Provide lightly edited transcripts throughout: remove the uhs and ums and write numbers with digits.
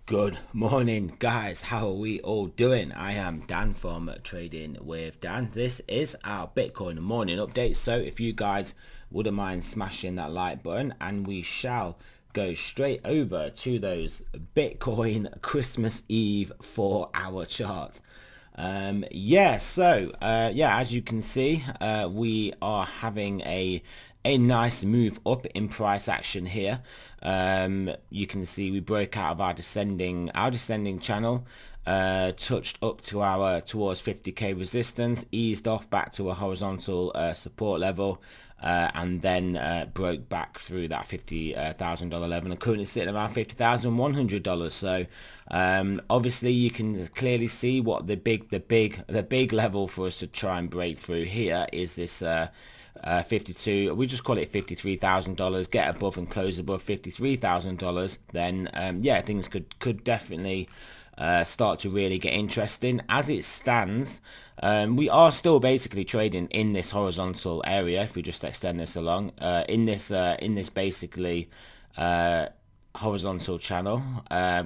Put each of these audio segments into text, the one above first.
Good morning, guys. How are we all doing? I am Dan from Trading with Dan. This is our Bitcoin morning update. So if you guys wouldn't mind smashing that like button, and we shall go straight over to those Bitcoin Christmas Eve 4-hour charts. As you can see, we are having a nice move up in price action here. You can see we broke out of our descending channel, touched up to our towards 50k resistance, eased off back to a horizontal support level, and then broke back through that $50,000 level, and currently sitting around $50,100. So obviously you can clearly see what the big level for us to try and break through here is this 52, we just call it $53,000. Get above and close above $53,000, then things could definitely start to really get interesting. As it stands, we are still basically trading in this horizontal area. If we just extend this along in this basically horizontal channel,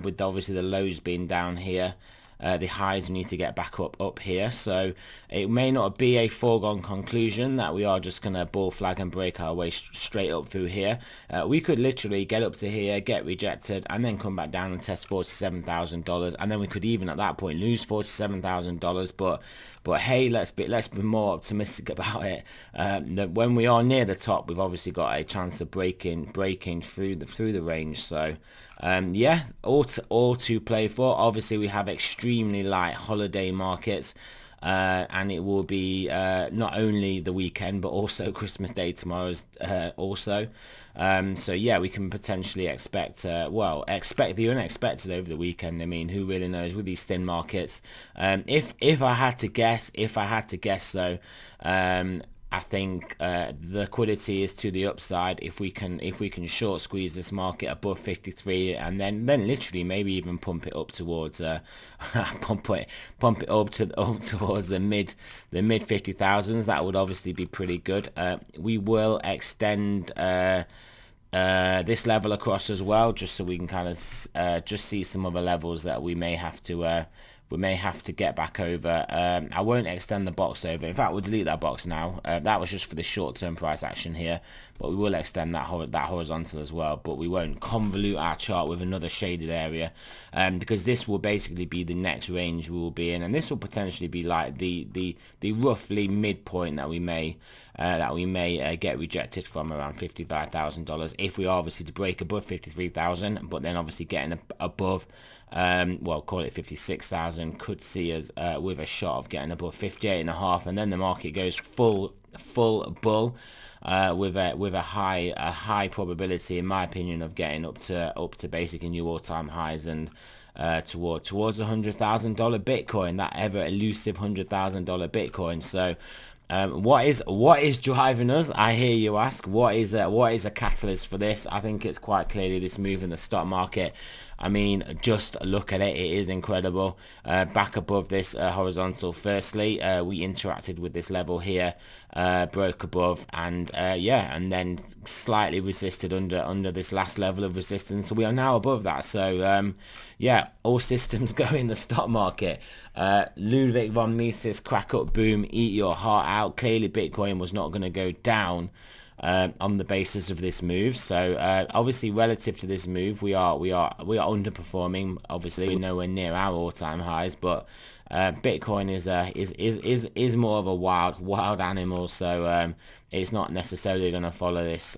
with obviously the lows being down here, the highs need to get back up here. So it may not be a foregone conclusion that we are just going to bull flag and break our way straight up through here. We could literally get up to here, get rejected, and then come back down and test $47,000, and then we could even at that point lose $47,000. But hey, let's be more optimistic about it. That when we are near the top, we've obviously got a chance of breaking through the range. So all to play for. Obviously we have extremely light holiday markets, and it will be not only the weekend but also Christmas Day tomorrow's also. We can potentially expect the unexpected over the weekend. I mean, who really knows with these thin markets? If I had to guess though, I think the liquidity is to the upside if we can short squeeze this market above 53, and then literally maybe even pump it up towards pump it up towards the mid 50,000s. That would obviously be pretty good. We will extend this level across as well, just so we can kind of just see some other levels that we may have to get back over. I won't extend the box over. In fact, we'll delete that box now. That was just for the short-term price action here, but we will extend that horizontal as well. But we won't convolute our chart with another shaded area, because this will basically be the next range we will be in, and this will potentially be like the roughly midpoint that we may get rejected from, around $55,000, if we are obviously to break above 53,000, but then obviously getting above call it 56,000 could see us with a shot of getting above 58.5, and then the market goes full bull, with a high probability, in my opinion, of getting up to basically new all-time highs and towards $100,000 Bitcoin, that ever elusive $100,000 Bitcoin. So what is driving us? I hear you ask. What is a catalyst for this? I think it's quite clearly this move in the stock market. I mean, just look at it. It is incredible. Back above this horizontal. Firstly, we interacted with this level here, broke above, and and then slightly resisted under this last level of resistance. So we are now above that. So all systems go in the stock market. Ludwig von Mises, crack up, boom, eat your heart out. Clearly, Bitcoin was not going to go down on the basis of this move. So obviously, relative to this move, we are underperforming. Obviously, we're nowhere near our all-time highs, but Bitcoin is more of a wild animal. So it's not necessarily going to follow this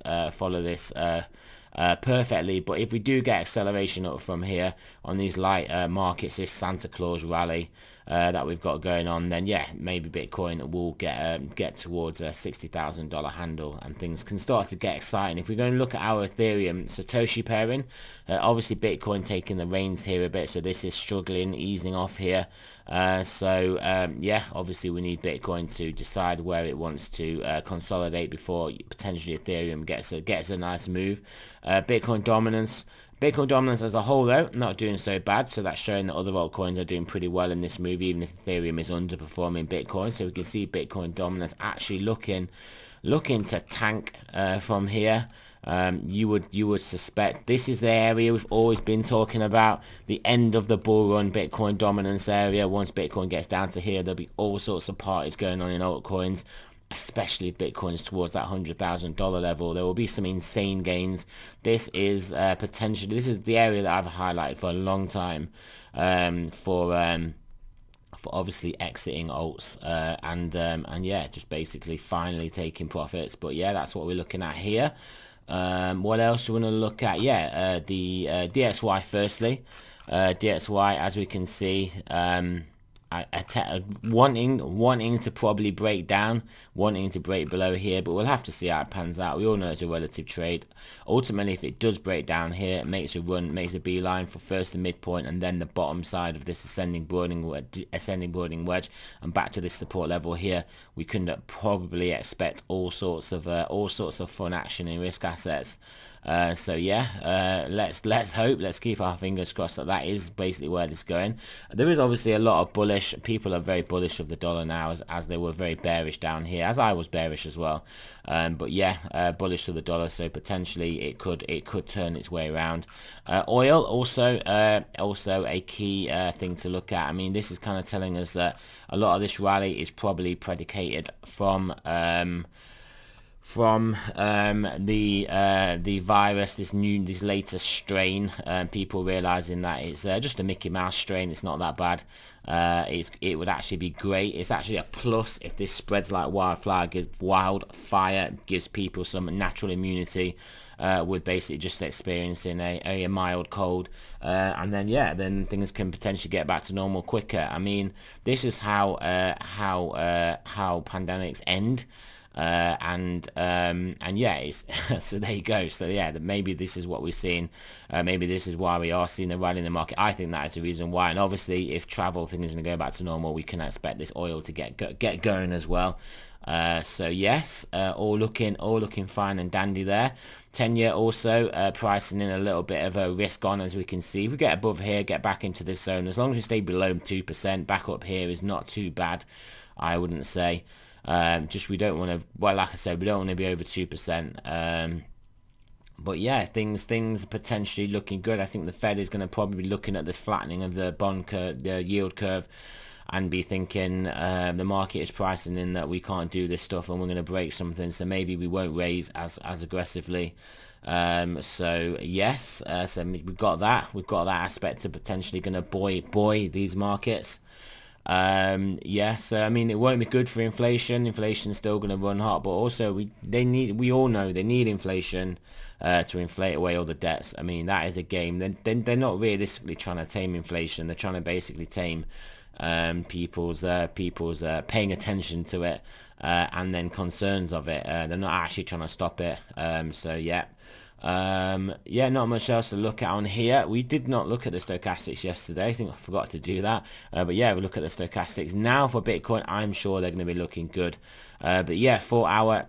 perfectly. But if we do get acceleration up from here on these light markets, this Santa Claus rally that we've got going on, then maybe Bitcoin will get towards a $60,000 handle, and things can start to get exciting. If we're going to look at our Ethereum Satoshi pairing, obviously Bitcoin taking the reins here a bit, so this is struggling, easing off here. Obviously we need Bitcoin to decide where it wants to consolidate before potentially Ethereum gets a nice move. Bitcoin dominance as a whole, though, not doing so bad, so that's showing that other altcoins are doing pretty well in this move, even if Ethereum is underperforming Bitcoin. So we can see Bitcoin dominance actually looking to tank from here. you would suspect this is the area we've always been talking about, the end of the bull run Bitcoin dominance area. Once Bitcoin gets down to here, there'll be all sorts of parties going on in altcoins, especially if Bitcoin's towards that $100,000 level. There will be some insane gains. This is potentially, this is the area that I've highlighted for a long time, for obviously exiting alts, and yeah, just basically finally taking profits. But yeah, that's what we're looking at here. What else do we want to look at? Yeah, the DXY firstly. DXY, as we can see, wanting to probably break down, wanting to break below here, but we'll have to see how it pans out. We all know it's a relative trade. Ultimately, if it does break down here, it makes a run, makes a beeline for first the midpoint and then the bottom side of this ascending broadening wedge, and back to this support level here. We can probably expect all sorts of fun action in risk assets. So yeah, let's hope, let's keep our fingers crossed that is basically where this is going. There is obviously a lot of bullish, people are very bullish of the dollar now, as they were very bearish down here, as I was bearish as well. But yeah, bullish of the dollar, so potentially it could turn its way around. Oil also a key thing to look at. I mean, this is kind of telling us that a lot of this rally is probably predicated from the virus, this latest strain, people realizing that it's just a Mickey Mouse strain. It's not that bad. It would actually be great. It's actually a plus if this spreads like wildfire, gives people some natural immunity, with basically just experiencing a mild cold, and then yeah, then things can potentially get back to normal quicker. I mean, this is how pandemics end. And yeah, it's so there you go. So yeah, maybe this is what we're seeing. Maybe this is why we are seeing a rally in the market. I think that is the reason why. And obviously, if travel things are going to go back to normal, we can expect this oil to get going as well. So yes, all looking fine and dandy there. 10-year also pricing in a little bit of a risk on, as we can see. If we get above here, get back into this zone, as long as we stay below 2%, back up here is not too bad, I wouldn't say. Just we don't want to, well, like I said, we don't want to be over 2%. But yeah, things potentially looking good. I think the Fed is going to probably be looking at this flattening of the bond curve, the yield curve, and be thinking the market is pricing in that we can't do this stuff and we're going to break something, so maybe we won't raise as aggressively. So yes, so we've got that aspect of potentially going to buoy these markets. Yeah, so I mean, it won't be good for inflation. Inflation's still going to run hot, but also we all know they need inflation to inflate away all the debts. I mean, that is a game. They're not realistically trying to tame inflation. They're trying to basically tame people's paying attention to it, and then concerns of it. They're not actually trying to stop it. So yeah. Yeah, not much else to look at on here. We did not look at the stochastics yesterday. I think I forgot to do that. But yeah, we look at the stochastics now for Bitcoin. I'm sure they're going to be looking good. But yeah, 4 hour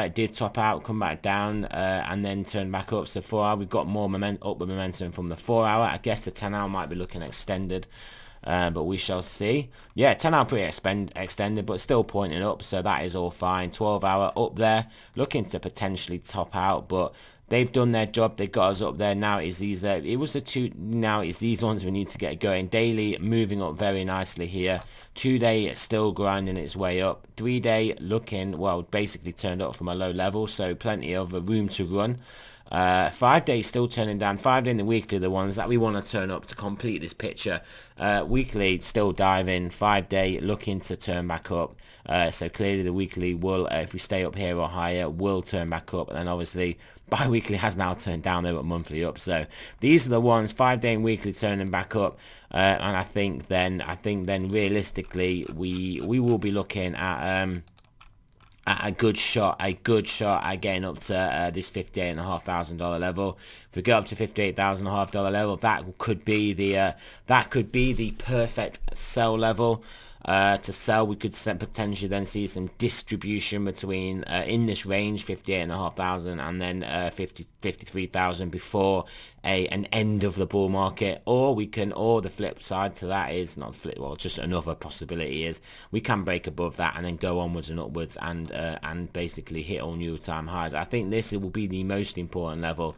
it did top out, come back down, and then turn back up. So 4 hour, we've got more upward momentum from the 4 hour. I guess the 10 hour might be looking extended. But we shall see. Yeah, 10 hour pretty extended, but still pointing up, so that is all fine. 12 hour up there, looking to potentially top out, but they've done their job. They got us up there. Now it's these. It was the two. Now it's these ones we need to get going. Daily moving up very nicely here. 2-day still grinding its way up. 3-day looking, well, basically turned up from a low level, so plenty of room to run. 5 days still turning down. 5 day and the weekly are the ones that we want to turn up to complete this picture. Weekly still diving. 5 day looking to turn back up. So clearly the weekly will, if we stay up here or higher, will turn back up. And then obviously bi-weekly has now turned down, though, but monthly up. So these are the ones, 5 day and weekly turning back up. And I think then realistically we will be looking at a good shot at getting up to this $58,500 level. If we go up to $58,500 level, that could be the perfect sell level. To sell, we could potentially then see some distribution between in this range, 58,500 and then 53,000 before an end of the bull market, or the flip side to that is not the flip, well, just another possibility is we can break above that and then go onwards and upwards and basically hit all new time highs. I think this will be the most important level.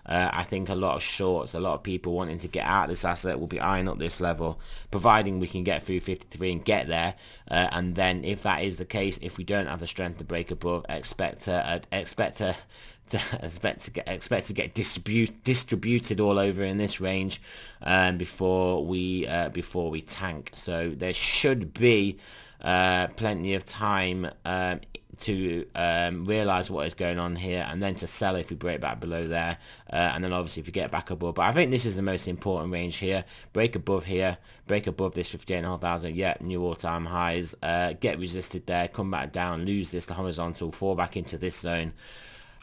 I think a lot of shorts, a lot of people wanting to get out of this asset will be eyeing up this level, providing we can get through 53 and get there. And then if that is the case, if we don't have the strength to break above, expect to get distributed all over in this range before we tank. So there should be plenty of time to realize what is going on here, and then to sell if we break back below there, and then obviously if we get back above. But I think this is the most important range here. Break above here, break above this 58,500, yeah, new all-time highs, get resisted there, come back down, lose this horizontal, fall back into this zone.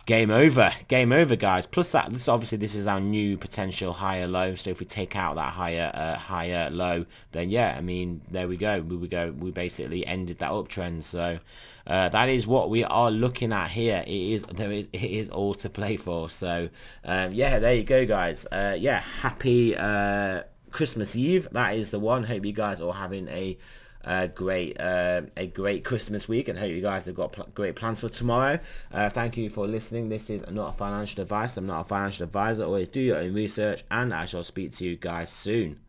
Game over, guys. Plus that, this is our new potential higher low. So if we take out that higher low, then yeah, I mean, there we go. We basically ended that uptrend. So that is what we are looking at here. It is all to play for. So yeah, there you go, guys. Yeah, happy Christmas Eve. That is the one. Hope you guys are having a great Christmas week, and hope you guys have got great plans for tomorrow. Thank you for listening. This is not financial advice. I'm not a financial advisor. Always do your own research, and I shall speak to you guys soon.